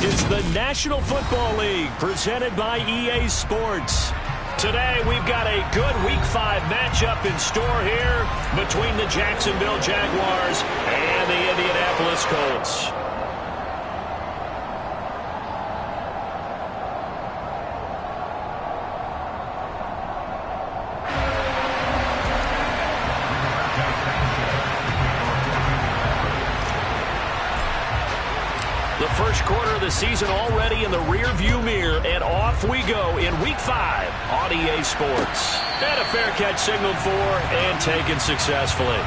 is the National Football League, presented by EA Sports. Today, we've got a good Week 5 matchup in store here between the Jacksonville Jaguars and the Indianapolis Colts. The first quarter of the season already in the rear-view mirror, and off we go in Week 5 on EA Sports. And a fair catch signaled for and taken successfully.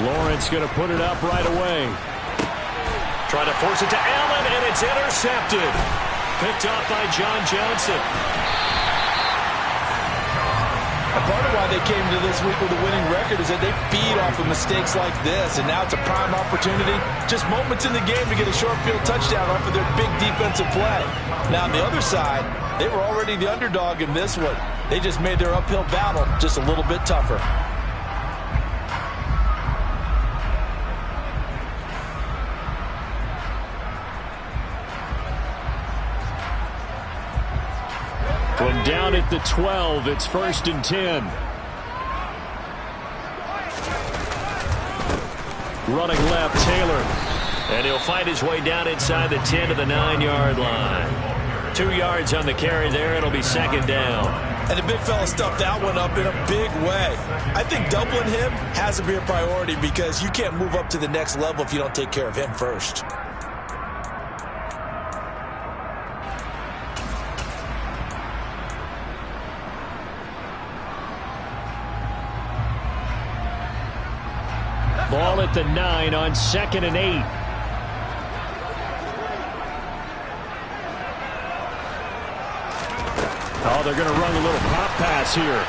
Lawrence going to put it up right away. Trying to force it to Allen, and it's intercepted. Picked off by John Johnson. And part of why they came to this week with a winning record is that they feed off of mistakes like this, and now it's a prime opportunity. Just moments in the game to get a short field touchdown off of their big defensive play. Now, on the other side, they were already the underdog in this one. They just made their uphill battle just a little bit tougher. From down at the 12, it's 1st and 10. Running left, Taylor. And he'll find his way down inside the 10 to the 9-yard line. 2 yards on the carry there. It'll be 2nd down. And the big fella stuffed that one up in a big way. I think doubling him has to be a priority because you can't move up to the next level if you don't take care of him first. Ball at the 9 on 2nd and 8. Oh, they're going to run a little pop pass here.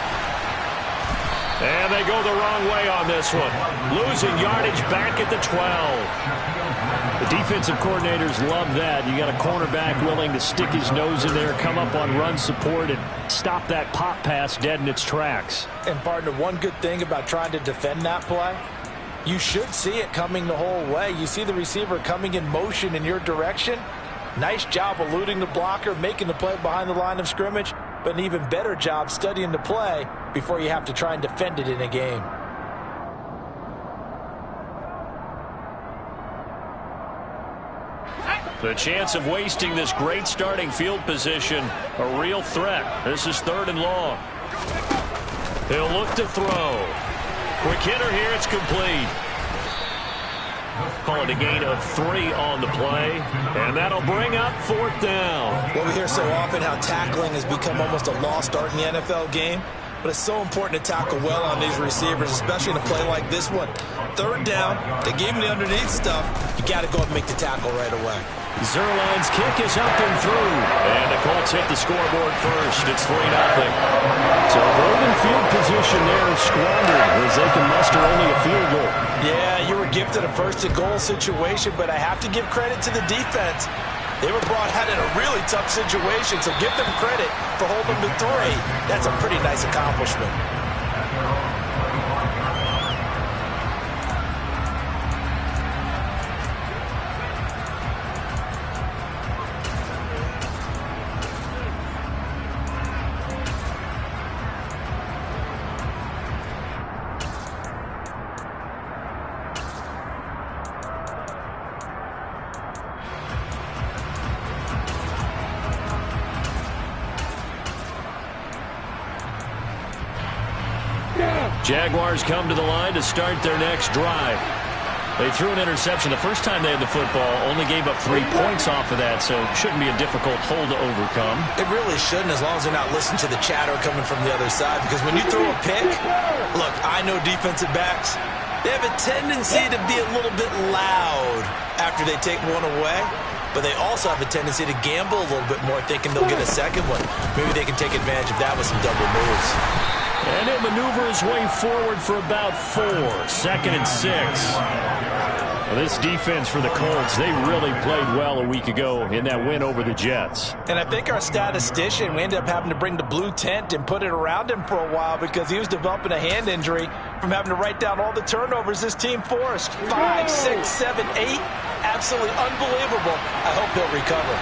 And they go the wrong way on this one. Losing yardage back at the 12. The defensive coordinators love that. You got a cornerback willing to stick his nose in there, come up on run support, and stop that pop pass dead in its tracks. And, partner, one good thing about trying to defend that play, you should see it coming the whole way. You see the receiver coming in motion in your direction. Nice job eluding the blocker, making the play behind the line of scrimmage, but an even better job studying the play before you have to try and defend it in a game. The chance of wasting this great starting field position, a real threat. This is 3rd and long. He'll look to throw. Quick hitter here, it's complete. Call it a gain of 3 on the play, and that'll bring up 4th down. Well, we hear so often how tackling has become almost a lost art in the NFL game, but it's so important to tackle well on these receivers, especially in a play like this one. 3rd down, they gave him the underneath stuff. You got to go and make the tackle right away. Zuerlein's kick is up and through, and the Colts hit the scoreboard first. It's 3-0. So golden field position there squandered as they can muster only a field goal. Yeah, you were gifted a 1st-and-goal situation, but I have to give credit to the defense. They were brought out in a really tough situation, so give them credit for holding them to 3. That's a pretty nice accomplishment. Jaguars come to the line to start their next drive. They threw an interception the first time they had the football, only gave up 3 points off of that, so it shouldn't be a difficult hole to overcome. It really shouldn't, as long as they're not listening to the chatter coming from the other side, because when you throw a pick, look, I know defensive backs, they have a tendency to be a little bit loud after they take one away, but they also have a tendency to gamble a little bit more, thinking they'll get a second one. Maybe they can take advantage of that with some double moves. And he'll maneuver his way forward for about 4. 2nd and 6. Well, this defense for the Colts, they really played well a week ago in that win over the Jets. And I think our statistician, we ended up having to bring the blue tent and put it around him for a while because he was developing a hand injury from having to write down all the turnovers this team forced. 5, 6, 7, 8. Absolutely unbelievable. I hope he'll recover.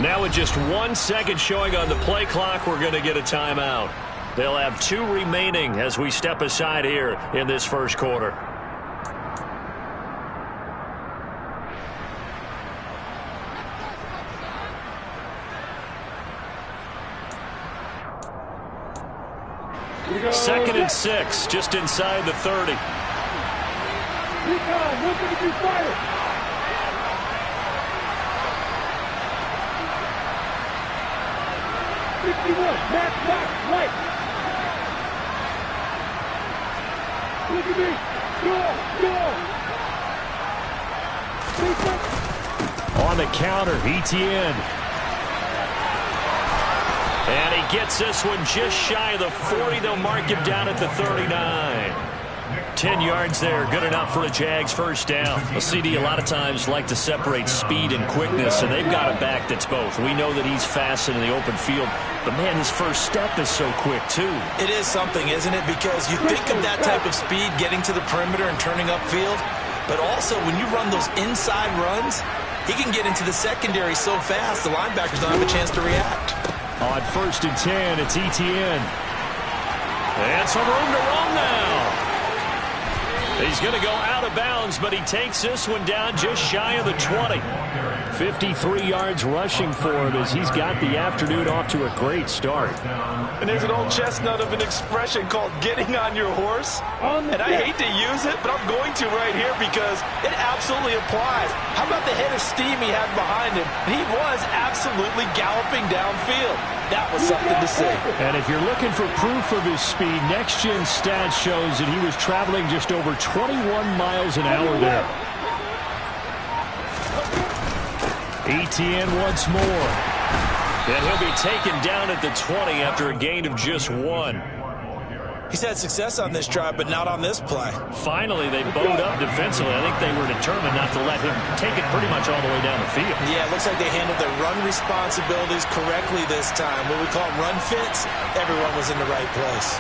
Now with just 1 second showing on the play clock, we're going to get a timeout. They'll have 2 remaining as we step aside here in this first quarter. Second and 6, just inside the 30. Look at me. Go. On the counter, Etienne. And he gets this one just shy of the 40. They'll mark him down at the 39. 10 yards there, good enough for a Jags first down. A CD a lot of times like to separate speed and quickness, and they've got a back that's both. We know that he's fast in the open field, but man, his first step is so quick too. It is something, isn't it? Because you think of that type of speed getting to the perimeter and turning upfield, but also when you run those inside runs, he can get into the secondary so fast the linebackers don't have a chance to react. On 1st and 10, it's Etienne. And some room to run now. He's going to go out of bounds, but he takes this one down just shy of the 20. 53 yards rushing for him as he's got the afternoon off to a great start. And there's an old chestnut of an expression called getting on your horse. And I hate to use it, but I'm going to right here because it absolutely applies. How about the head of steam he had behind him? He was absolutely galloping downfield. That was something to see. And if you're looking for proof of his speed, Next Gen Stats shows that he was traveling just over 21 miles an hour there. Etienne once more. And he'll be taken down at the 20 after a gain of just 1. He's had success on this drive, but not on this play. Finally, they bowed up defensively. I think they were determined not to let him take it pretty much all the way down the field. Yeah, it looks like they handled their run responsibilities correctly this time. What we call run fits, everyone was in the right place.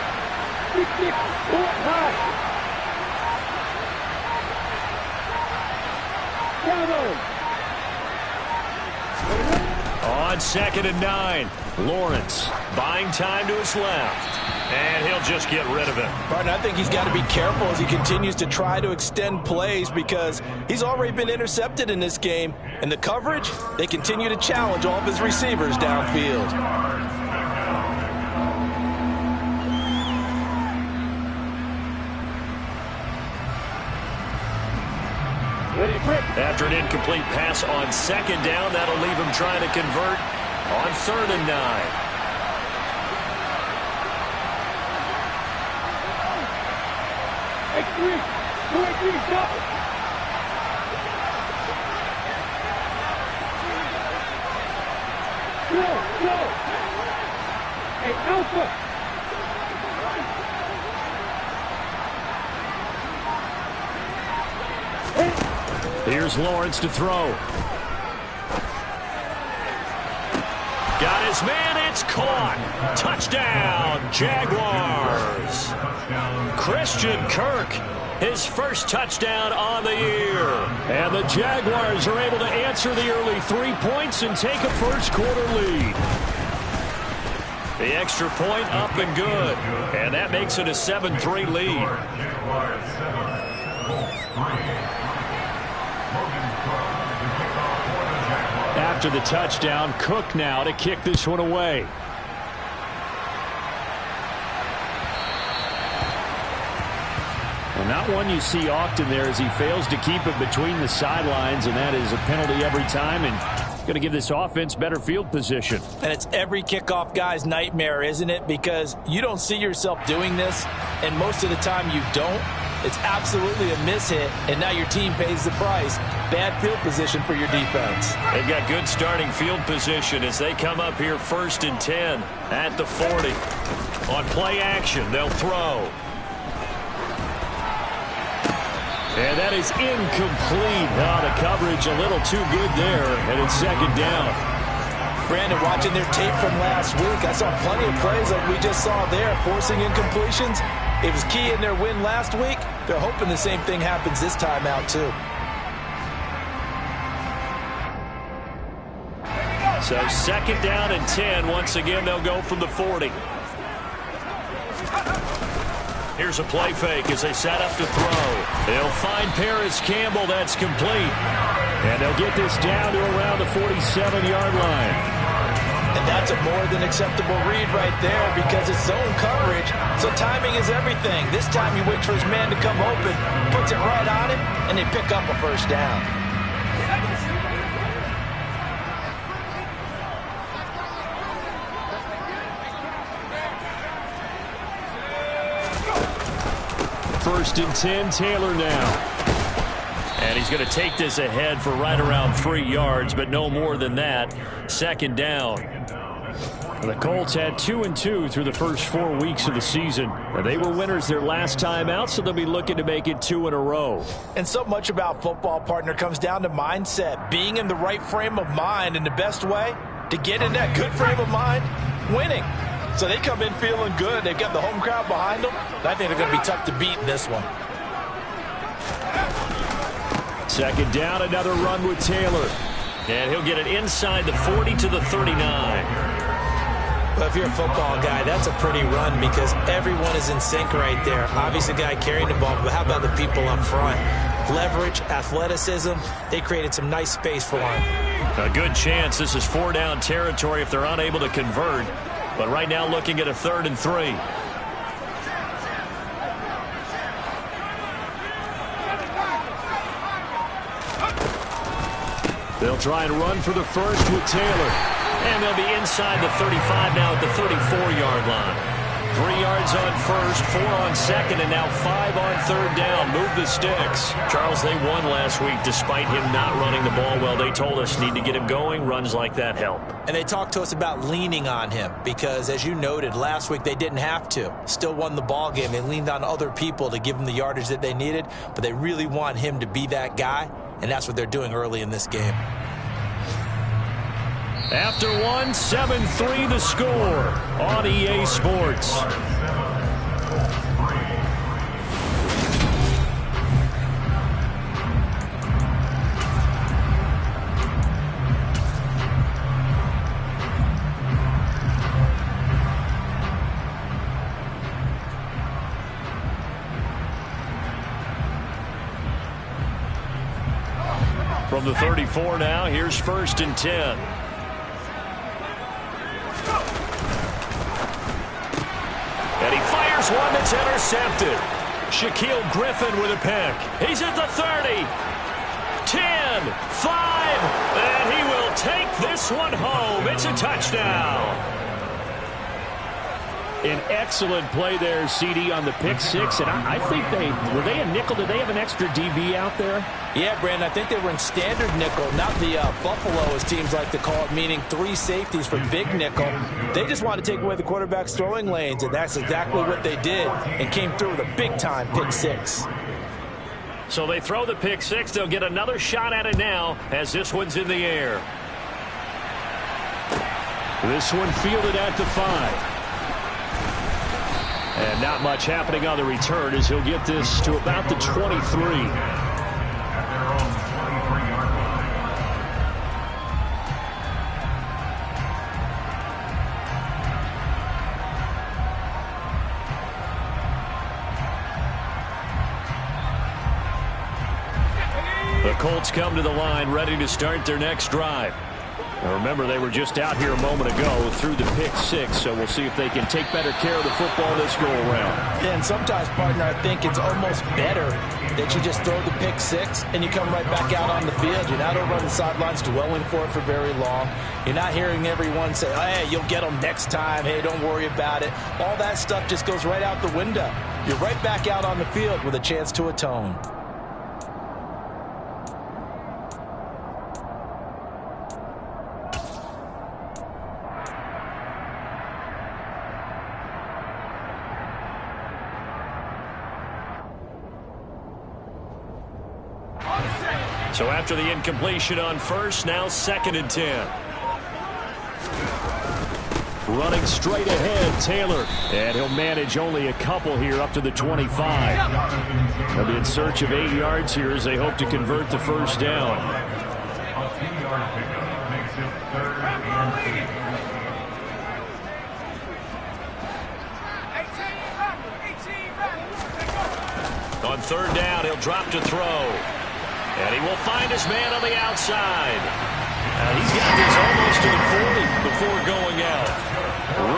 On 2nd and 9, Lawrence buying time to his left. And he'll just get rid of it. Martin, I think he's got to be careful as he continues to try to extend plays because he's already been intercepted in this game. And the coverage, they continue to challenge all of his receivers downfield. After an incomplete pass on 2nd down, that'll leave him trying to convert on 3rd and 9. Here's Lawrence to throw. Got his man, it's caught. Touchdown, Jaguars. Christian Kirk, his first touchdown on the year. And the Jaguars are able to answer the early 3 points and take a first quarter lead. The extra point up and good. And that makes it a 7-3 lead. After the touchdown, Cook now to kick this one away. Well, not one you see often there as he fails to keep it between the sidelines, and that is a penalty every time, and going to give this offense better field position. And it's every kickoff guy's nightmare, isn't it? Because you don't see yourself doing this, and most of the time you don't. It's absolutely a mishit, and now your team pays the price. Bad field position for your defense. They've got good starting field position as they come up here 1st and 10 at the 40. On play action, they'll throw. And that is incomplete. Oh, the coverage a little too good there, and it's 2nd down. Brandon, watching their tape from last week, I saw plenty of plays like we just saw there, forcing incompletions. It was key in their win last week. They're hoping the same thing happens this time out, too. So 2nd down and 10. Once again, they'll go from the 40. Here's a play fake as they set up to throw. They'll find Paris Campbell. That's complete. And they'll get this down to around the 47-yard line. And that's a more than acceptable read right there because it's zone coverage, so timing is everything. This time he waits for his man to come open, puts it right on him, and they pick up a 1st down. First and 10, Taylor now. And he's going to take this ahead for right around 3 yards, but no more than that. 2nd down. The Colts had 2-2 through the first 4 weeks of the season. They were winners their last time out, so they'll be looking to make it 2 in a row. And so much about football, partner, comes down to mindset. Being in the right frame of mind, and the best way to get in that good frame of mind, winning. So they come in feeling good. They've got the home crowd behind them. I think they're going to be tough to beat in this one. 2nd down, another run with Taylor. And he'll get it inside the 40 to the 39. Well, if you're a football guy, that's a pretty run because everyone is in sync right there. Obviously, the guy carrying the ball, but how about the people up front? Leverage, athleticism, they created some nice space for him. A good chance this is 4-down territory if they're unable to convert. But right now looking at a 3rd and 3. They'll try and run for the first with Taylor. And they'll be inside the 35 now at the 34-yard line. 3 yards on 1st, 4 on 2nd, and now 5 on 3rd down. Move the sticks. Charles, they won last week despite him not running the ball well. They told us need to get him going. Runs like that help. And they talked to us about leaning on him because, as you noted, last week they didn't have to. Still won the ball game. They leaned on other people to give them the yardage that they needed, but they really want him to be that guy, and that's what they're doing early in this game. After 1, 7-3 the score on EA Sports. From the 34 now, here's 1st and 10. And he fires one that's intercepted. Shaquille Griffin with a pick. He's at the 30. 10, 5, and he will take this one home. It's a touchdown. An excellent play there, CD, on the pick 6. And I think were they a nickel? Did they have an extra DB out there? Yeah, Brandon, I think they were in standard nickel, not the Buffalo, as teams like to call it, meaning 3 safeties for big nickel. They just wanted to take away the quarterback's throwing lanes, and that's exactly what they did and came through with a big-time pick 6. So they throw the pick 6. They'll get another shot at it now as this one's in the air. This one fielded at the 5. And not much happening on the return as he'll get this to about the 23. Colts come to the line, ready to start their next drive. Now remember, they were just out here a moment ago through the pick six, so we'll see if they can take better care of the football this go-around. Yeah, and sometimes, partner, I think it's almost better that you just throw the pick six and you come right back out on the field. You're not over on the sidelines dwelling for it for very long. You're not hearing everyone say, hey, you'll get them next time. Hey, don't worry about it. All that stuff just goes right out the window. You're right back out on the field with a chance to atone. So after the incompletion on first, now 2nd and 10. Running straight ahead, Taylor. And he'll manage only a couple here up to the 25. They'll be in search of 8 yards here as they hope to convert the first down. On 3rd down, he'll drop to throw. And he will find his man on the outside. He's got this almost to the 40 before going out.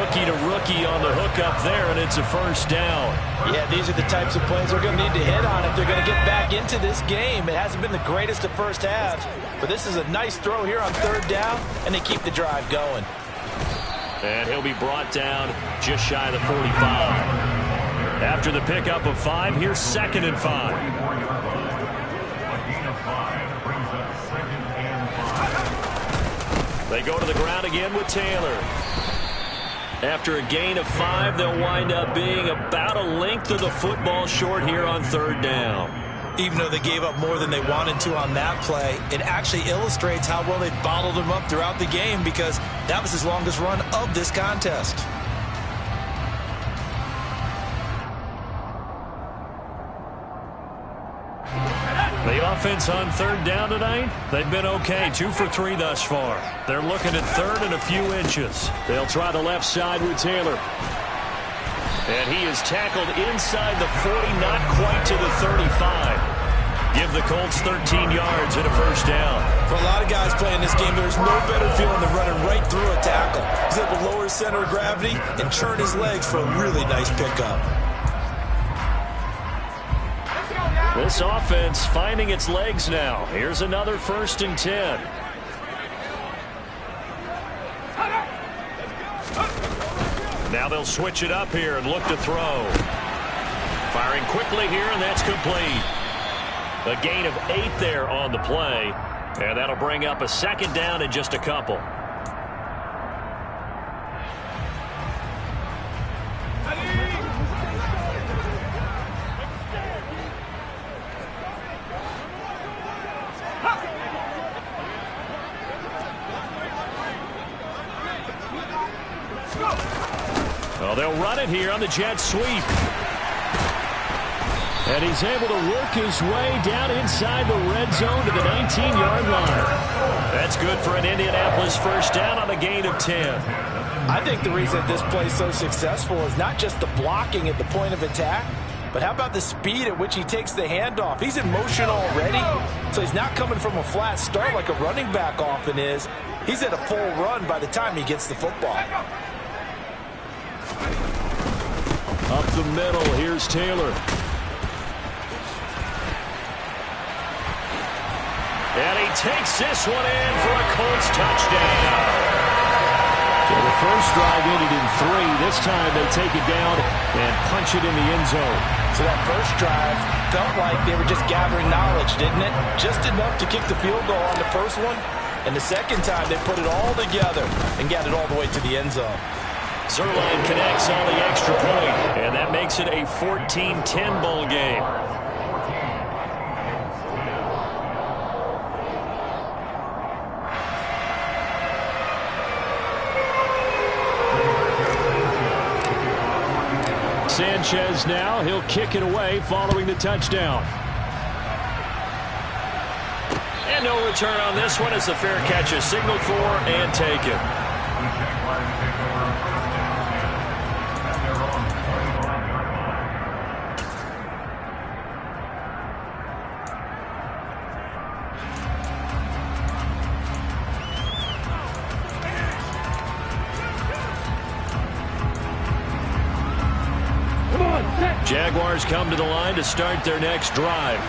Rookie to rookie on the hook up there, and it's a first down. Yeah, these are the types of plays they're going to need to hit on if they're going to get back into this game. It hasn't been the greatest of first halves, but this is a nice throw here on 3rd down, and they keep the drive going. And he'll be brought down just shy of the 45. After the pickup of 5, here's 2nd and 5. They go to the ground again with Taylor. After a gain of 5, they'll wind up being about a length of the football short here on 3rd down. Even though they gave up more than they wanted to on that play, it actually illustrates how well they bottled them up throughout the game, because that was his longest run of this contest. The offense on 3rd down tonight, they've been okay. 2 for 3 thus far. They're looking at 3rd and a few inches. They'll try the left side with Taylor. And he is tackled inside the 40, not quite to the 35. Give the Colts 13 yards and a first down. For a lot of guys playing this game, there's no better feeling than running right through a tackle. He's able to lower his center of gravity and churn his legs for a really nice pickup. This offense finding its legs now. Here's another 1st and 10. Now they'll switch it up here and look to throw. Firing quickly here, and that's complete. A gain of 8 there on the play, and that'll bring up a 2nd down in just a couple. Well, they'll run it here on the jet sweep. And he's able to work his way down inside the red zone to the 19-yard line. That's good for an Indianapolis first down on a gain of 10. I think the reason this play is so successful is not just the blocking at the point of attack, but how about the speed at which he takes the handoff? He's in motion already, so he's not coming from a flat start like a running back often is. He's at a full run by the time he gets the football. Up the middle, here's Taylor. And he takes this one in for a Colts touchdown. So the first drive ended in 3. This time they take it down and punch it in the end zone. So that first drive felt like they were just gathering knowledge, didn't it? Just enough to kick the field goal on the first one. And the second time they put it all together and got it all the way to the end zone. Zuerlein connects on the extra point, and that makes it a 14-10 ball game. Sanchez now, he'll kick it away following the touchdown. And no return on this one as the fair catch is signaled for and taken. Jaguars come to the line to start their next drive.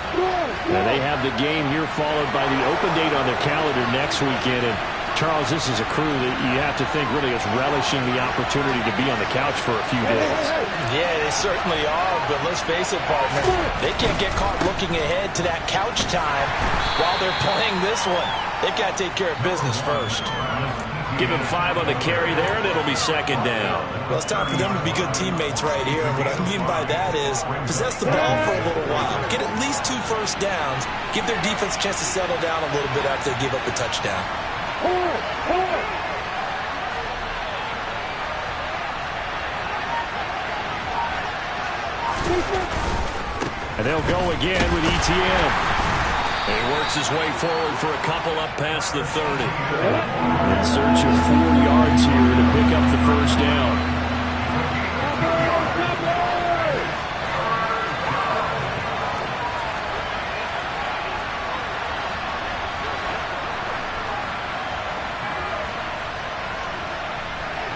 And they have the game here followed by the open date on their calendar next weekend. And Charles, this is a crew that you have to think really is relishing the opportunity to be on the couch for a few days. Yeah, they certainly are, but let's face it, partner, they can't get caught looking ahead to that couch time while they're playing this one. They've got to take care of business first. Give him 5 on the carry there, and it'll be second down. Well, it's time for them to be good teammates right here, and what I mean by that is possess the ball for a little while, get at least 2 first downs, give their defense a chance to settle down a little bit after they give up a touchdown. And they'll go again with ETN. He works his way forward for a couple up past the 30. In search of 4 yards here to pick up the first down.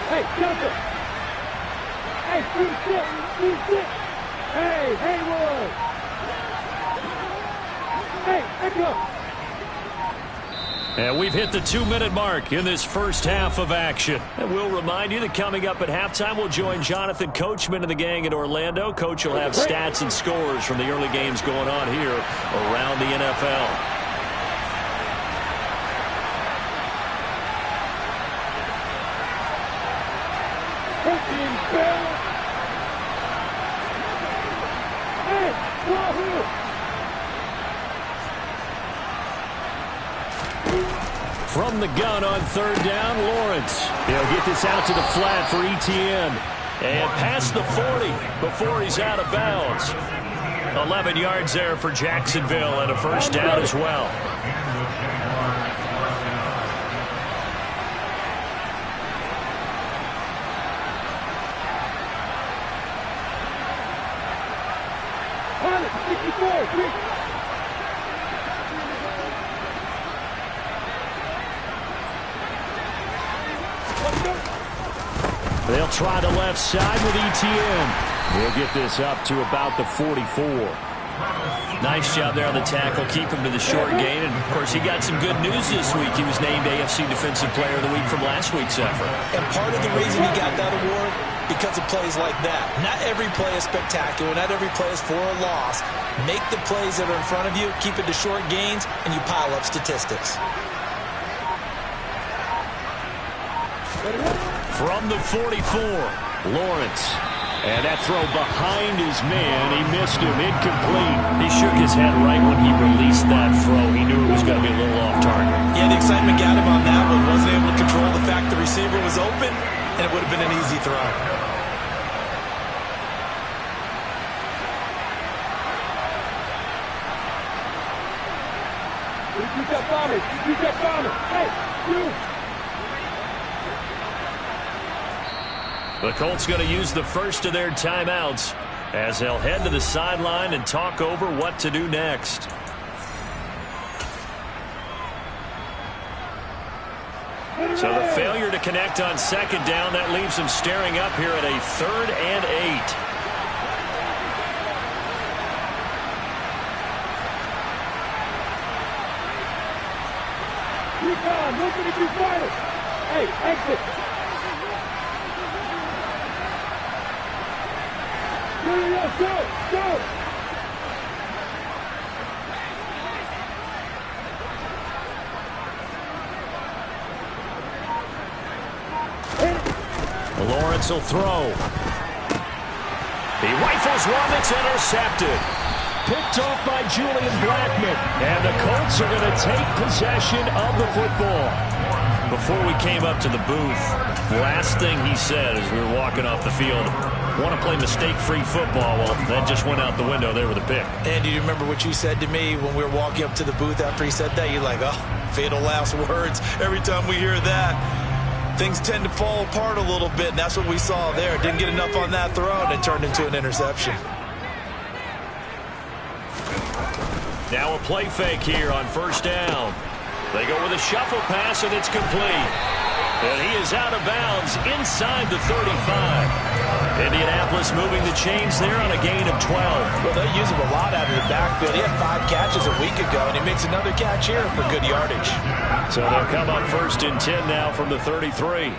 Hey, Joseph! Hey, do sit! Hey, Haywood! Hey, let's go! And we've hit the 2-minute mark in this first half of action. And we'll remind you that coming up at halftime, we'll join Jonathan Coachman and the gang in Orlando. Coach will have stats and scores from the early games going on here around the NFL. From the gun on third down, Lawrence. He'll get this out to the flat for ETN. And past the 40 before he's out of bounds. 11 yards there for Jacksonville and a first down as well. They'll try the left side with ETN. He'll get this up to about the 44. Nice job there on the tackle. Keep him to the short gain. And, of course, he got some good news this week. He was named AFC Defensive Player of the Week from last week's effort. And part of the reason he got that award, because of plays like that. Not every play is spectacular. Not every play is for a loss. Make the plays that are in front of you, keep it to short gains, and you pile up statistics. From the 44, Lawrence. And that throw behind his man, he missed him, incomplete. He shook his head right when he released that throw. He knew it was going to be a little off target. Yeah, the excitement got him on that one. Wasn't able to control the fact the receiver was open, and it would have been an easy throw. You got bombers! You got bombers! Hey, you! The Colts going to use the first of their timeouts as they'll head to the sideline and talk over what to do next. So the failure to connect on second down, that leaves them staring up here at a 3rd and 8. Keep on! Look at you fighting! Hey, exit! Go! Go! Lawrence will throw. He rifles one that's intercepted. Picked off by Julian Blackmon. And the Colts are going to take possession of the football. Before we came up to the booth, last thing he said as we were walking off the field, want to play mistake-free football. Well, that just went out the window there with a pick. And do you remember what you said to me when we were walking up to the booth after he said that? You're like, oh, fatal last words. Every time we hear that, things tend to fall apart a little bit, and that's what we saw there. Didn't get enough on that throw, and it turned into an interception. Now a play fake here on first down. They go with a shuffle pass, and it's complete. And he is out of bounds inside the 35. Indianapolis moving the chains there on a gain of 12. Well, they'll use him a lot out of the backfield. He had 5 catches a week ago, and he makes another catch here for good yardage. So they'll come up 1st and 10 now from the 33.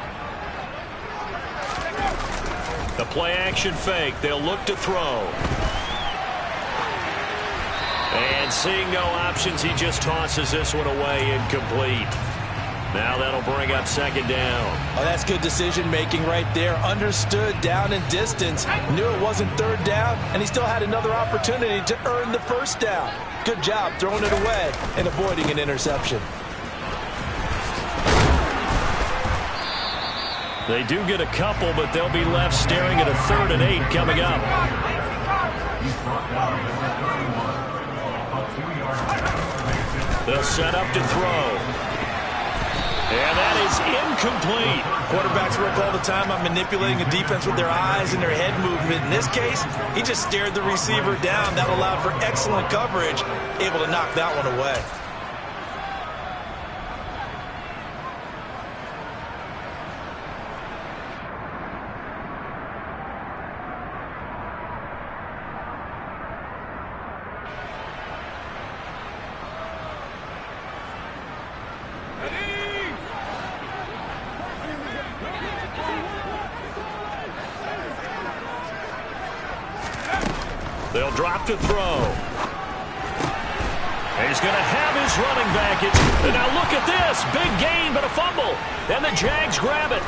The play-action fake. They'll look to throw. And seeing no options, he just tosses this one away, incomplete. Now that'll bring up 2nd down. Oh, that's good decision-making right there. Understood down and distance. Knew it wasn't 3rd down, and he still had another opportunity to earn the 1st down. Good job throwing it away and avoiding an interception. They do get a couple, but they'll be left staring at a 3rd and 8 coming up. They'll set up to throw. And that is incomplete. Quarterbacks work all the time on manipulating a defense with their eyes and their head movement. In this case, he just stared the receiver down. That allowed for excellent coverage, able to knock that one away. They'll drop to throw. And he's going to have his running back. And now look at this. Big gain, but a fumble. And the Jags grab it.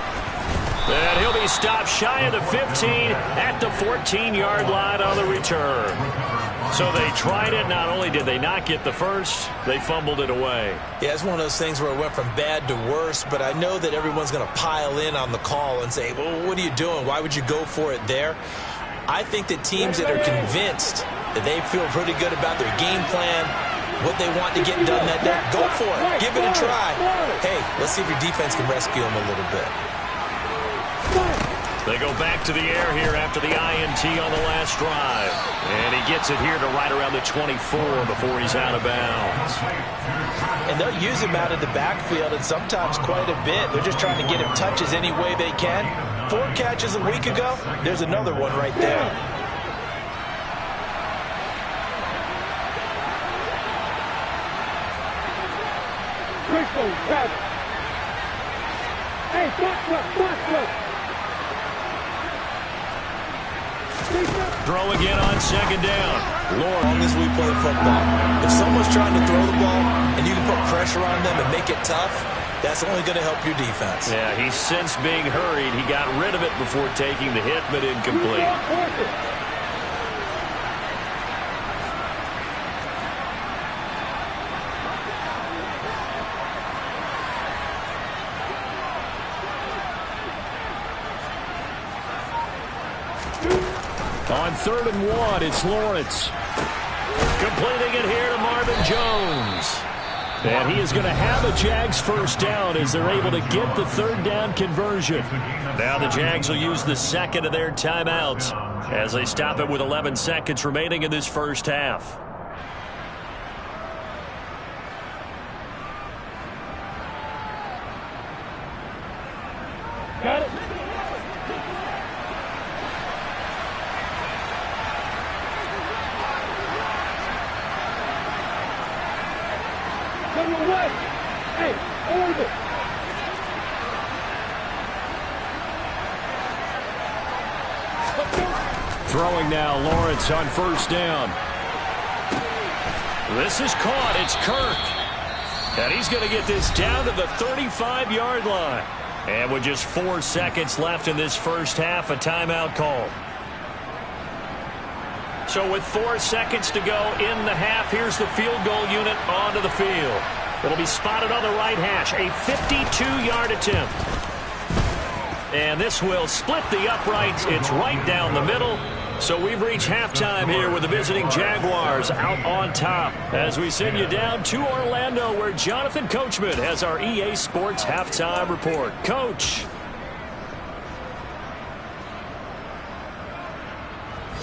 And he'll be stopped shy of the 15 at the 14-yard line on the return. So they tried it. Not only did they not get the first, they fumbled it away. Yeah, it's one of those things where it went from bad to worse, but I know that everyone's going to pile in on the call and say, well, what are you doing? Why would you go for it there? I think that teams that are convinced that they feel pretty good about their game plan, what they want to get done that day, go for it. Give it a try. Hey, let's see if your defense can rescue them a little bit. They go back to the air here after the INT on the last drive. And he gets it here to right around the 24 before he's out of bounds. And they'll use him out of the backfield, and sometimes quite a bit. They're just trying to get him touches any way they can. 4 catches a week ago. There's another one right there. Hey, Throw again on 2nd down. Lord, long as we play football, if someone's trying to throw the ball and you can put pressure on them and make it tough, that's only going to help your defense. Yeah, he's since being hurried. He got rid of it before taking the hit, but incomplete. On 3rd and 1, it's Lawrence. Completing it here to Marvin Jones. And he is going to have a Jags 1st down as they're able to get the 3rd down conversion. Now the Jags will use the 2nd of their timeouts as they stop it with 11 seconds remaining in this first half. Got it. Away. Hey, hold it. Throwing now, Lawrence on 1st down. This is caught. It's Kirk. And he's going to get this down to the 35-yard line. And with just 4 seconds left in this first half, a timeout call. So with 4 seconds to go in the half, here's the field goal unit onto the field. It'll be spotted on the right hash, a 52-yard attempt. And this will split the uprights. It's right down the middle. So we've reached halftime here with the visiting Jaguars out on top as we send you down to Orlando where Jonathan Coachman has our EA Sports halftime report. Coach.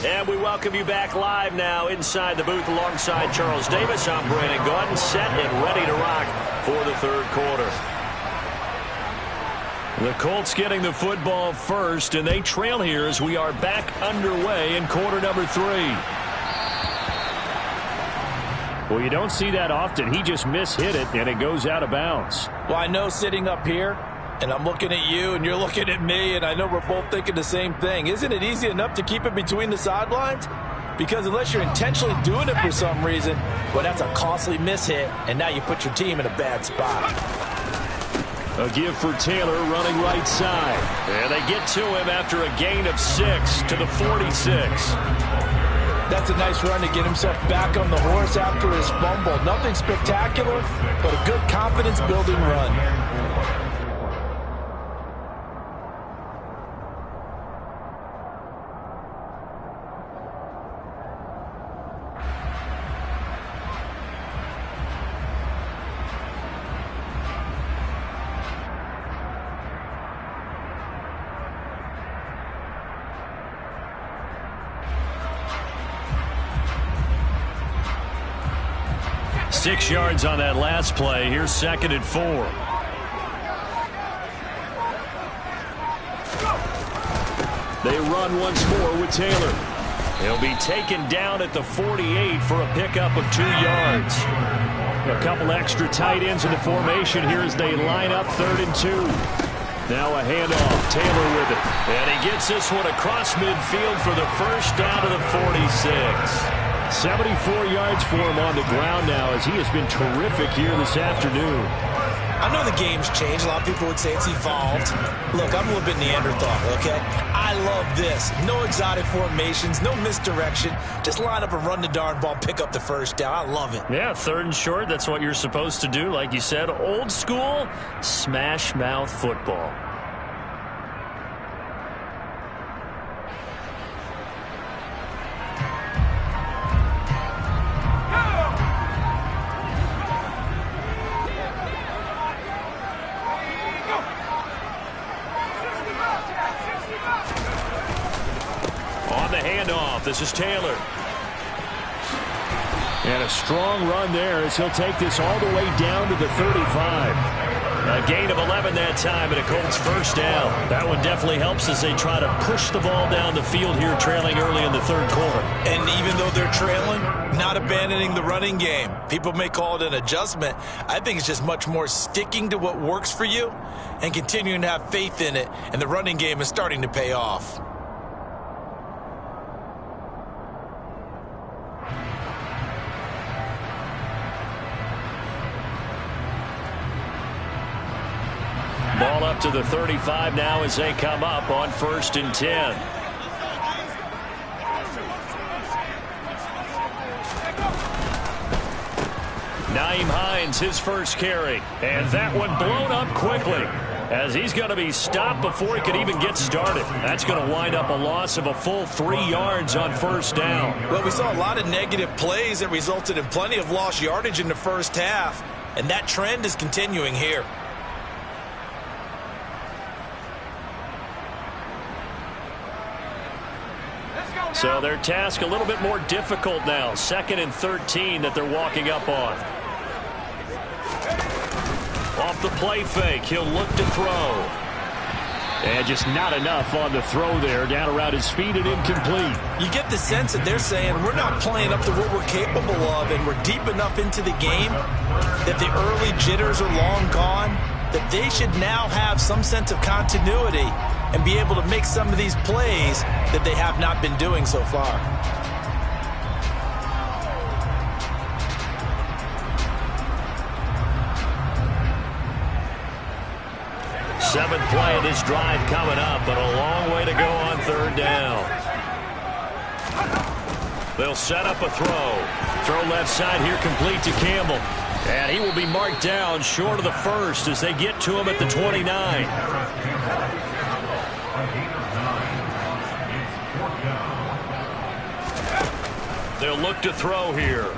And we welcome you back live now inside the booth alongside Charles Davis. I'm Brandon Gaudin, set and ready to rock for the 3rd quarter. The Colts getting the football first, and they trail here as we are back underway in quarter number 3. Well, you don't see that often. He just mishit it, and it goes out of bounds. Well, I know sitting up here, and I'm looking at you, and you're looking at me, and I know we're both thinking the same thing. Isn't it easy enough to keep it between the sidelines? Because unless you're intentionally doing it for some reason, well, that's a costly mishit, and now you put your team in a bad spot. A give for Taylor running right side. And they get to him after a gain of 6 to the 46. That's a nice run to get himself back on the horse after his fumble. Nothing spectacular, but a good confidence-building run. Six yards on that last play. Here's 2nd and 4. They run once more with Taylor. He'll be taken down at the 48 for a pickup of 2 yards. A couple extra tight ends in the formation here as they line up 3rd and 2. Now a handoff. Taylor with it. And he gets this one across midfield for the first down to the 46. 74 yards for him on the ground now as he has been terrific here this afternoon. I know the game's changed. A lot of people would say it's evolved. Look, I'm a little bit Neanderthal, okay? I love this. No exotic formations, no misdirection. Just line up and run the darn ball, pick up the first down. I love it. Yeah, 3rd and short. That's what you're supposed to do. Like you said, old school smash mouth football. This is Taylor. And a strong run there as he'll take this all the way down to the 35. A gain of 11 that time and a Colts first down. That one definitely helps as they try to push the ball down the field here, trailing early in the 3rd quarter. And even though they're trailing, not abandoning the running game. People may call it an adjustment. I think it's just much more sticking to what works for you and continuing to have faith in it. And the running game is starting to pay off. Ball up to the 35 now as they come up on 1st and 10. Nyheim Hines, his first carry. And that one blown up quickly as he's going to be stopped before he could even get started. That's going to wind up a loss of a full 3 yards on 1st down. Well, we saw a lot of negative plays that resulted in plenty of lost yardage in the first half, and that trend is continuing here. So their task a little bit more difficult now. 2nd and 13 that they're walking up on. Off the play fake, he'll look to throw. And just not enough on the throw there. Down around his feet and incomplete. You get the sense that they're saying we're not playing up to what we're capable of, and we're deep enough into the game that the early jitters are long gone, that they should now have some sense of continuity and be able to make some of these plays that they have not been doing so far. Seventh play of this drive coming up, but a long way to go on 3rd down. They'll set up a throw. Throw left side here complete to Campbell. And he will be marked down short of the first as they get to him at the 29. They'll look to throw here.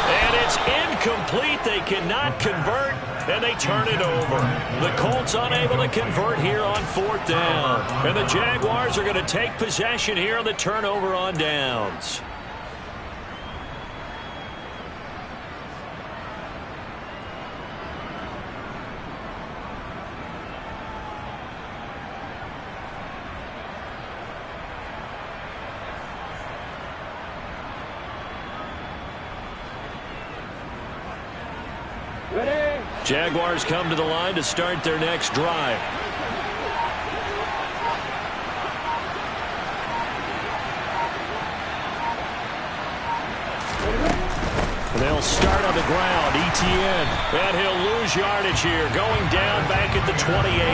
And it's incomplete. They cannot convert, and they turn it over. The Colts unable to convert here on 4th down. And the Jaguars are going to take possession here on the turnover on downs. Jaguars come to the line to start their next drive. They'll start on the ground. Etienne. And he'll lose yardage here. Going down back at the 28.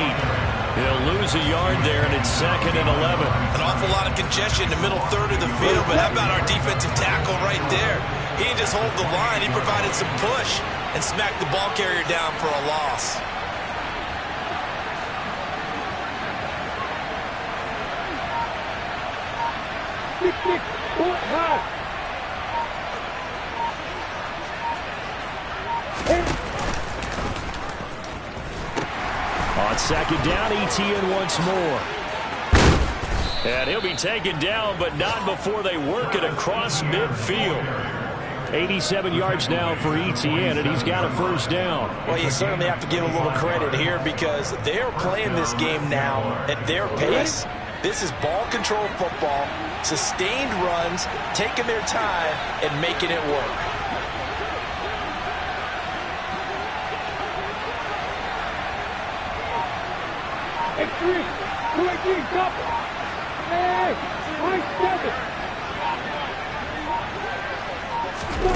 He'll lose a yard there, and it's 2nd and 11. An awful lot of congestion in the middle third of the field, but how about our defensive tackle right there? He didn't just hold the line. He provided some push and smacked the ball carrier down for a loss. On 2nd down, Etienne once more. And he'll be taken down, but not before they work it across midfield. 87 yards now for Etienne, and he's got a first down. Well, you certainly have to give a little credit here because they're playing this game now at their pace. This is ball control football, sustained runs, taking their time and making it work.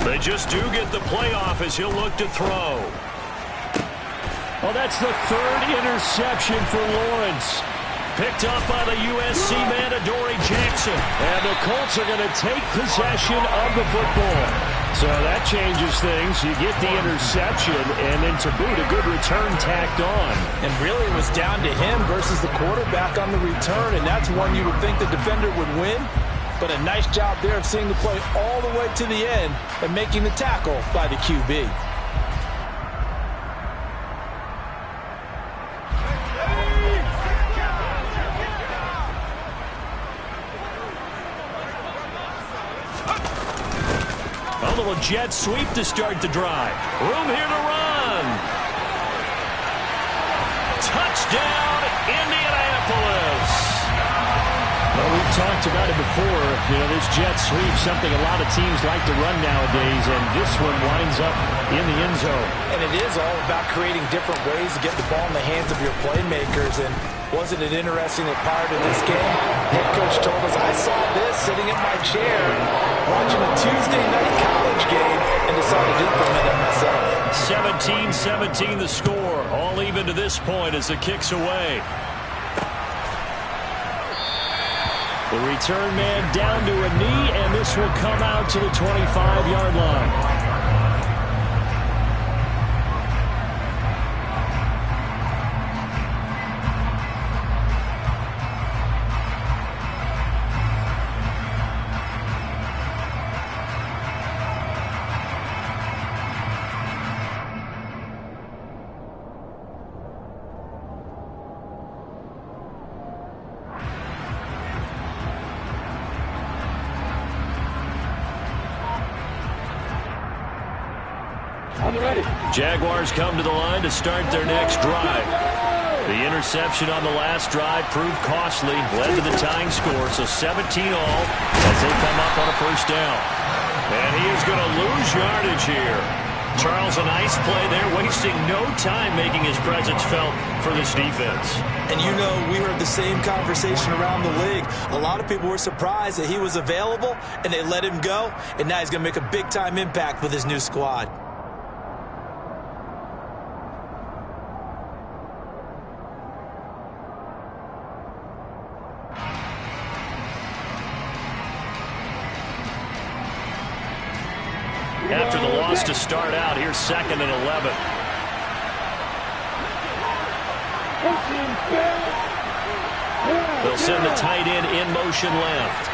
They just do get the playoff as he'll look to throw. Oh, that's the 3rd interception for Lawrence. Picked up by the USC man, Adoree Jackson. And the Colts are going to take possession of the football. So that changes things. You get the interception, and then to boot, a good return tacked on. And really it was down to him versus the quarterback on the return, and that's one you would think the defender would win. But a nice job there of seeing the play all the way to the end and making the tackle by the QB. A little jet sweep to start the drive. Room here to run. Touchdown, Indianapolis. Well, we've talked about it before. You know, this jet sweep, something a lot of teams like to run nowadays, and this one winds up in the end zone. And it is all about creating different ways to get the ball in the hands of your playmakers. And wasn't it interesting that prior to this game, head coach told us, I saw this sitting in my chair watching a Tuesday night college game and decided to implement it myself. 17-17 the score, all even to this point as the kick's away. The return man down to a knee, and this will come out to the 25-yard line. Jaguars come to the line to start their next drive. The interception on the last drive proved costly, led to the tying score, so 17 all as they come up on a first down. And he is going to lose yardage here. Charles, a nice play there, wasting no time making his presence felt for this defense. And you know, we heard the same conversation around the league. A lot of people were surprised that he was available, and they let him go, and now he's going to make a big-time impact with his new squad. After the loss to start out, here's 2nd and 11. They'll send the tight end in motion left.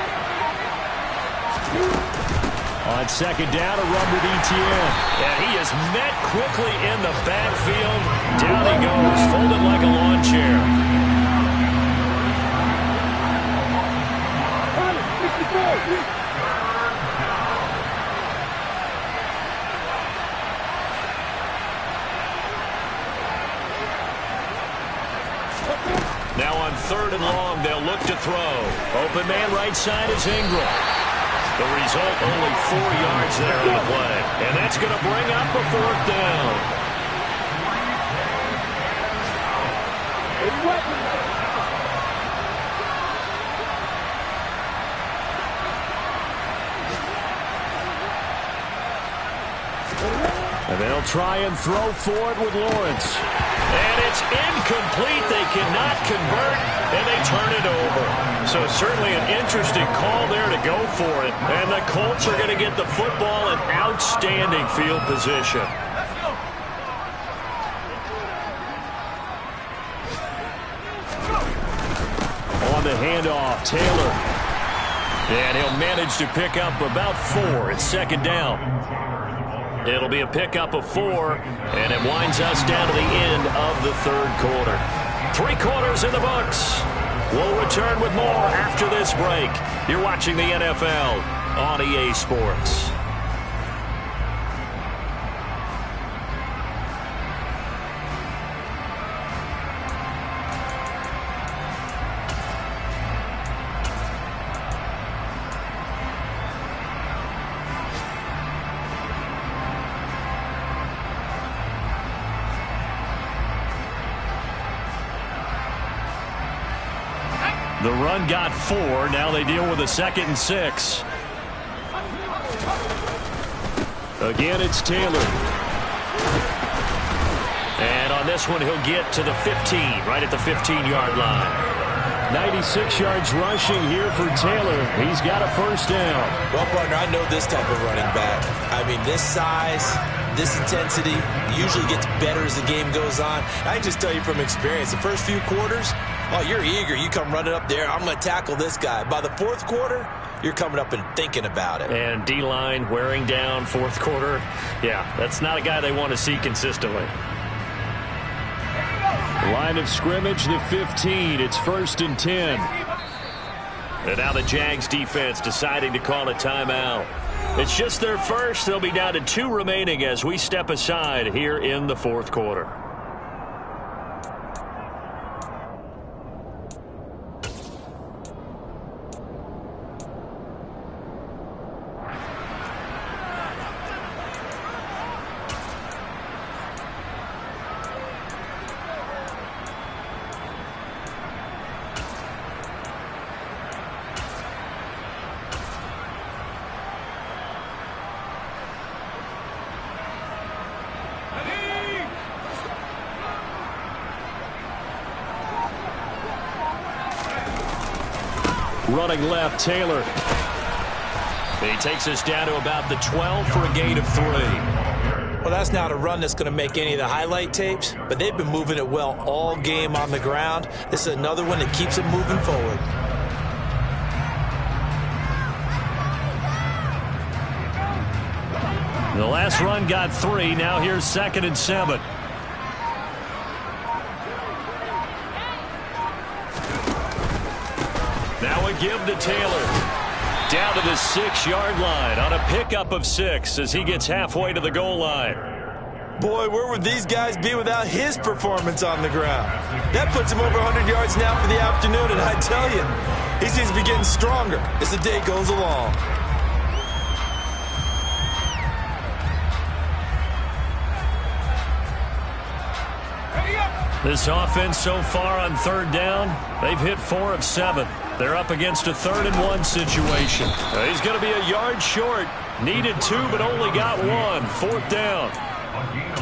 On 2nd down, a run with Etienne. And he is met quickly in the backfield. Down he goes, folded like a lawn chair. Now on 3rd and long, they'll look to throw. Open man right side is Ingram. The result, only 4 yards there on the play. And that's going to bring up a 4th down. And they'll try and throw for it with Lawrence. And it's incomplete. They cannot convert, and they turn it over. So certainly an interesting call there to go for it. And the Colts are going to get the football in outstanding field position. On the handoff, Taylor. And he'll manage to pick up about 4. It's second down. It'll be a pickup of 4, and it winds us down to the end of the third quarter. 3 quarters in the books. We'll return with more after this break. You're watching the NFL on EA Sports. The run got 4. Now they deal with a 2nd and 6. Again, it's Taylor. And on this one, he'll get to the 15, right at the 15-yard line. 96 yards rushing here for Taylor. He's got a first down. Well, partner, I know this type of running back. I mean, this size, this intensity usually gets better as the game goes on. I can just tell you from experience, the first few quarters, oh, you're eager. You come running up there. I'm going to tackle this guy. By the fourth quarter, you're coming up and thinking about it. And D-line wearing down fourth quarter. Yeah, that's not a guy they want to see consistently. Line of scrimmage, the 15. It's 1st and 10. And now the Jags defense deciding to call a timeout. It's just their first. They'll be down to 2 remaining as we step aside here in the fourth quarter. Running left, Taylor. He takes us down to about the 12 for a gain of 3. Well, that's not a run that's going to make any of the highlight tapes, but they've been moving it well all game on the ground. This is another one that keeps them moving forward. The last run got 3. Now here's 2nd and 7. Now a give to Taylor. Down to the 6-yard line on a pickup of 6 as he gets halfway to the goal line. Boy, where would these guys be without his performance on the ground? That puts him over 100 yards now for the afternoon, and I tell you, he seems to be getting stronger as the day goes along. This offense so far on 3rd down, they've hit 4 of 7. They're up against a 3rd and 1 situation. He's going to be a yard short. Needed 2, but only got 1. 4th down.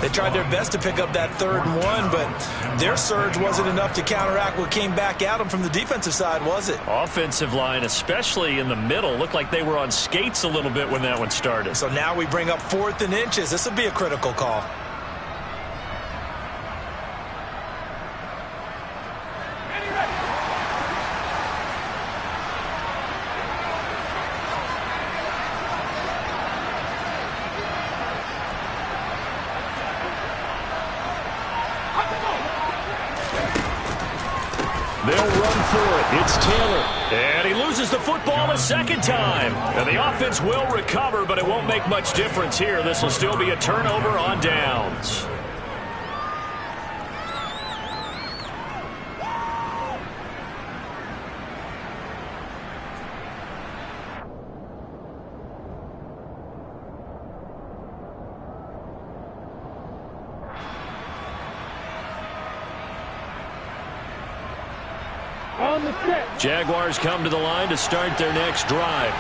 They tried their best to pick up that 3rd and 1, but their surge wasn't enough to counteract what came back at them from the defensive side, was it? Offensive line, especially in the middle, looked like they were on skates a little bit when that one started. So now we bring up 4th and inches. This will be a critical call. They'll run for it. It's Taylor. And he loses the football a 2nd time. And the offense will recover, but it won't make much difference here. This will still be a turnover on downs. Jaguars come to the line to start their next drive.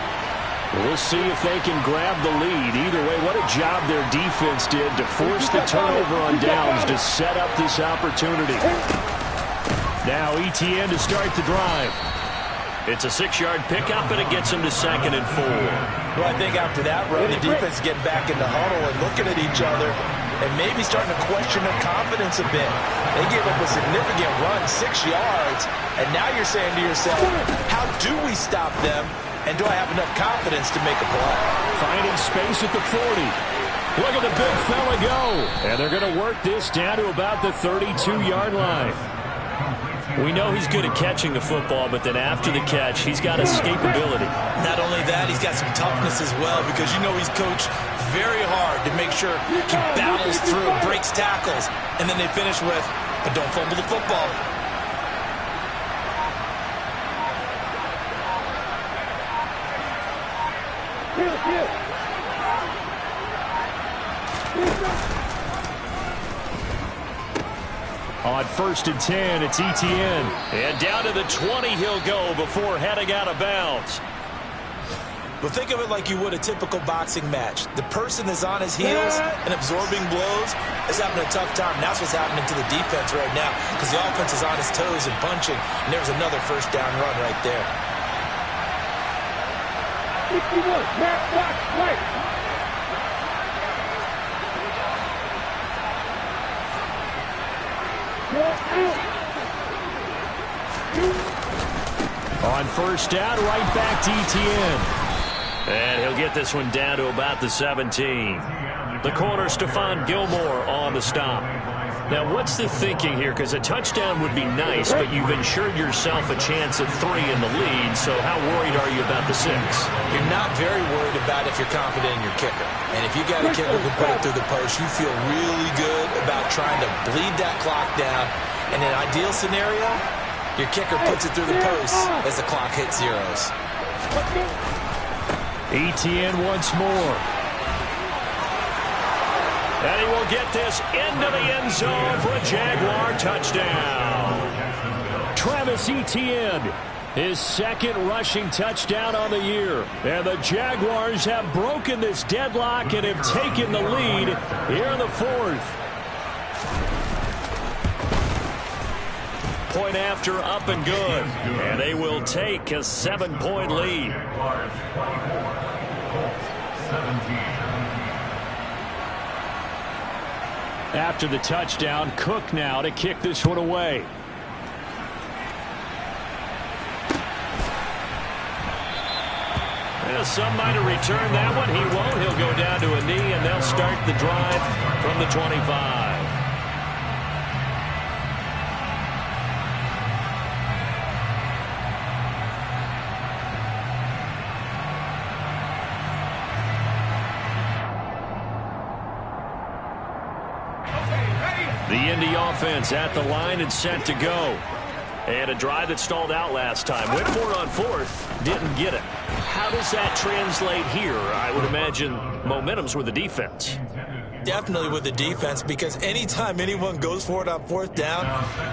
We'll see if they can grab the lead. Either way, what a job their defense did to force the turnover on downs to set up this opportunity. Now Etienne to start the drive. It's a 6-yard pickup, and it gets him to 2nd and 4. Well, I think after that run, the defense is getting back in the huddle and looking at each other and maybe starting to question their confidence a bit. They gave up a significant run, 6 yards, and now you're saying to yourself, how do we stop them, and do I have enough confidence to make a play? Finding space at the 40. Look at the big fella go. And they're going to work this down to about the 32-yard line. We know he's good at catching the football, but then after the catch, he's got escapability. Not only that, he's got some toughness as well, because you know he's coached very hard to make sure he battles through, breaks tackles, and then they finish with, but don't fumble the football. On 1st and 10, it's Etienne. And down to the 20 he'll go before heading out of bounds. But think of it like you would a typical boxing match. The person is on his heels and absorbing blows is having a tough time. And that's what's happening to the defense right now, because the offense is on his toes and punching. And there's another 1st down run right there. 61, Matt Fox, right. On 1st down, right back to Etienne. And he'll get this one down to about the 17. The corner, Stephon Gilmore, on the stop. Now, what's the thinking here? Because a touchdown would be nice, but you've ensured yourself a chance at 3 in the lead, so how worried are you about the 6? You're not very worried about if you're confident in your kicker. And if you got a kicker who can put it through the post, you feel really good about trying to bleed that clock down. In an ideal scenario, your kicker puts it through the post as the clock hits zeros. Etienne once more. And he will get this into the end zone for a Jaguar touchdown. Travis Etienne, his 2nd rushing touchdown on the year. And the Jaguars have broken this deadlock and have taken the lead here in the 4th. Point after, up and good. And they will take a 7-point lead. After the touchdown, Cook now to kick this one away. Well, some might have returned that one. He won't. He'll go down to a knee, and they'll start the drive from the 25. The Indy offense at the line and set to go. And a drive that stalled out last time. Went for it on 4th. Didn't get it. How does that translate here? I would imagine momentum's with the defense. Definitely with the defense, because anytime anyone goes for it on 4th down,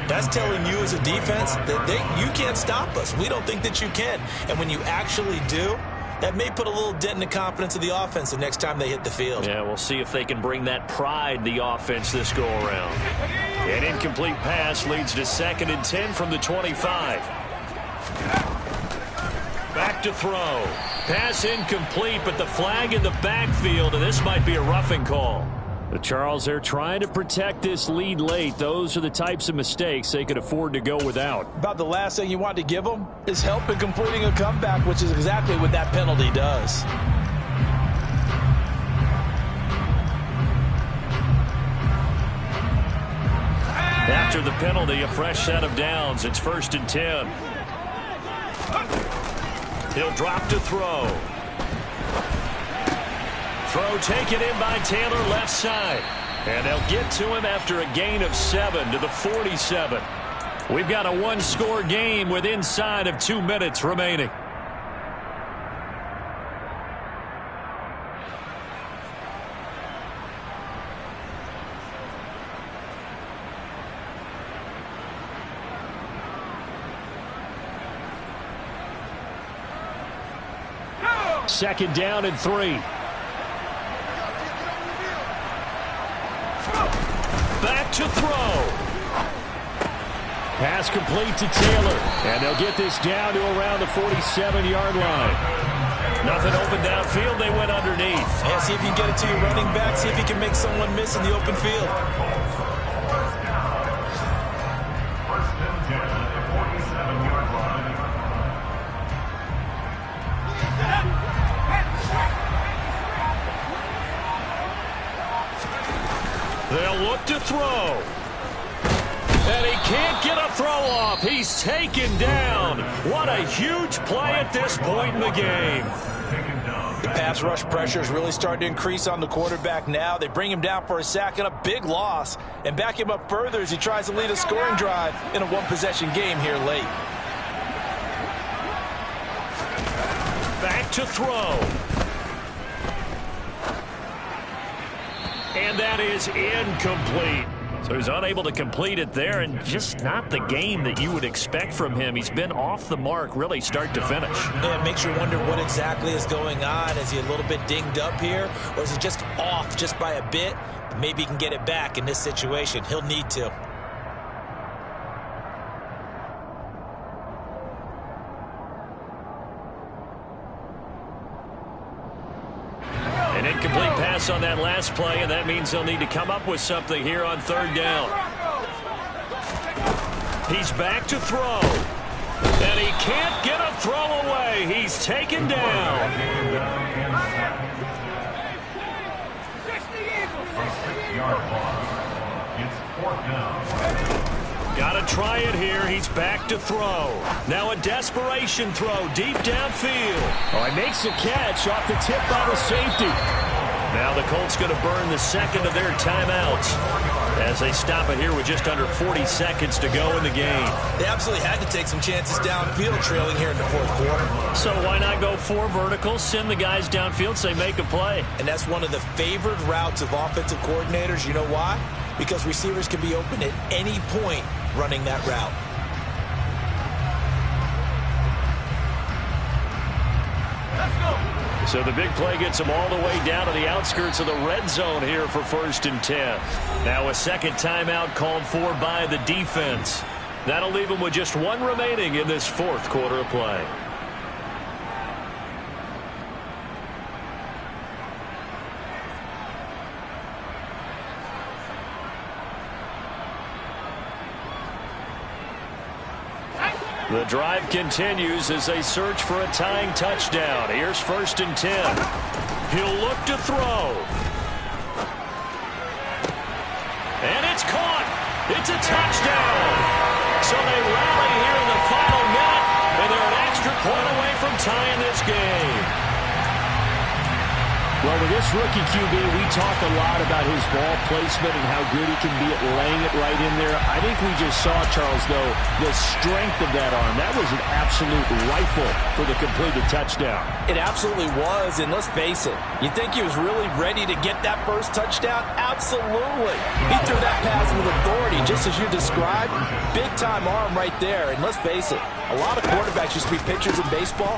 that's telling you as a defense that you can't stop us. We don't think that you can. And when you actually do, that may put a little dent in the confidence of the offense the next time they hit the field. Yeah, we'll see if they can bring that pride the offense this go-around. An incomplete pass leads to 2nd and 10 from the 25. Back to throw. Pass incomplete, but the flag in the backfield, and this might be a roughing call. The Charles, they're trying to protect this lead late. Those are the types of mistakes they could afford to go without. About the last thing you want to give them is help in completing a comeback, which is exactly what that penalty does. After the penalty, a fresh set of downs. It's 1st and 10. He'll drop to throw. Throw taken in by Taylor left side. And they'll get to him after a gain of 7 to the 47. We've got a one-score game with inside of 2 minutes remaining. 2nd down and 3. Back to throw. Pass complete to Taylor. And they'll get this down to around the 47-yard line. Nothing open downfield. They went underneath. Yeah, see if you can get it to your running back. See if you can make someone miss in the open field. They'll look to throw. And he can't get a throw off. He's taken down. What a huge play at this point in the game. The pass rush pressure is really starting to increase on the quarterback now. They bring him down for a sack and a big loss, and back him up further as he tries to lead a scoring drive in a one-possession game here late. Back to throw. And that is incomplete. So he's unable to complete it there, and just not the game that you would expect from him. He's been off the mark really start to finish. Yeah, it makes you wonder what exactly is going on. Is he a little bit dinged up here, or is he just off just by a bit? Maybe he can get it back in this situation. He'll need to. An incomplete pass on that last play, and that means they'll need to come up with something here on 3rd down. He's back to throw. And he can't get a throw away. He's taken down. Got to try it here. He's back to throw. Now a desperation throw deep downfield. Oh, he makes a catch off the tip by the safety. Now the Colts going to burn the 2nd of their timeouts as they stop it here with just under 40 seconds to go in the game. They absolutely had to take some chances downfield trailing here in the 4th quarter. So why not go 4 verticals, send the guys downfield, say make a play? And that's one of the favored routes of offensive coordinators. You know why? Because receivers can be open at any point running that route. So the big play gets them all the way down to the outskirts of the red zone here for 1st and 10. Now a 2nd timeout called for by the defense. That'll leave them with just 1 remaining in this 4th quarter of play. The drive continues as they search for a tying touchdown. Here's 1st and 10. He'll look to throw. And it's caught. It's a touchdown. So they rally here in the final minute, and they're an extra point away from tying this game. Well, with this rookie QB, we talk a lot about his ball placement and how good he can be at laying it right in there. I think we just saw, Charles, though, the strength of that arm. That was an absolute rifle for the completed touchdown. It absolutely was, and let's face it, you think he was really ready to get that first touchdown? Absolutely. He threw that pass with authority, just as you described. Big-time arm right there, and let's face it, a lot of quarterbacks used to be pitchers in baseball.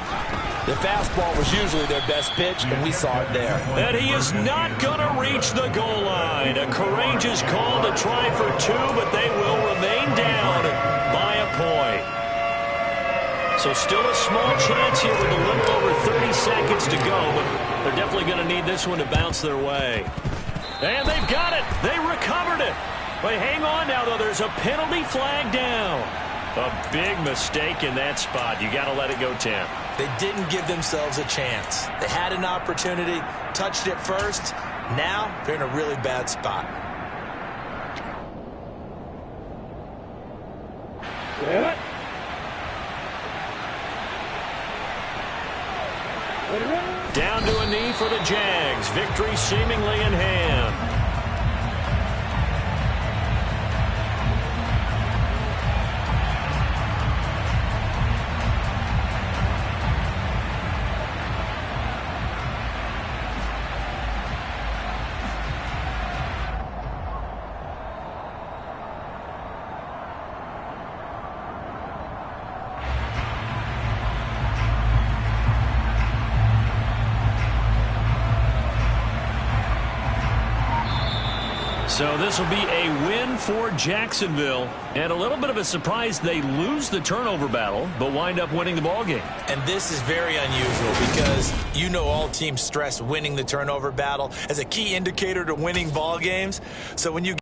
The fastball was usually their best pitch, and we saw it there. And he is not going to reach the goal line. A courageous call to try for 2, but they will remain down by a point. So still a small chance here with a little over 30 seconds to go, but they're definitely going to need this one to bounce their way. And they've got it. They recovered it. But hang on now, though. There's a penalty flag down. A big mistake in that spot. You got to let it go, Tim. They didn't give themselves a chance. They had an opportunity, touched it first. Now they're in a really bad spot. Down to a knee for the Jags. Victory seemingly in hand. So this will be a win for Jacksonville. And a little bit of a surprise, they lose the turnover battle, but wind up winning the ball game. And this is very unusual because you know all teams stress winning the turnover battle as a key indicator to winning ball games. So when you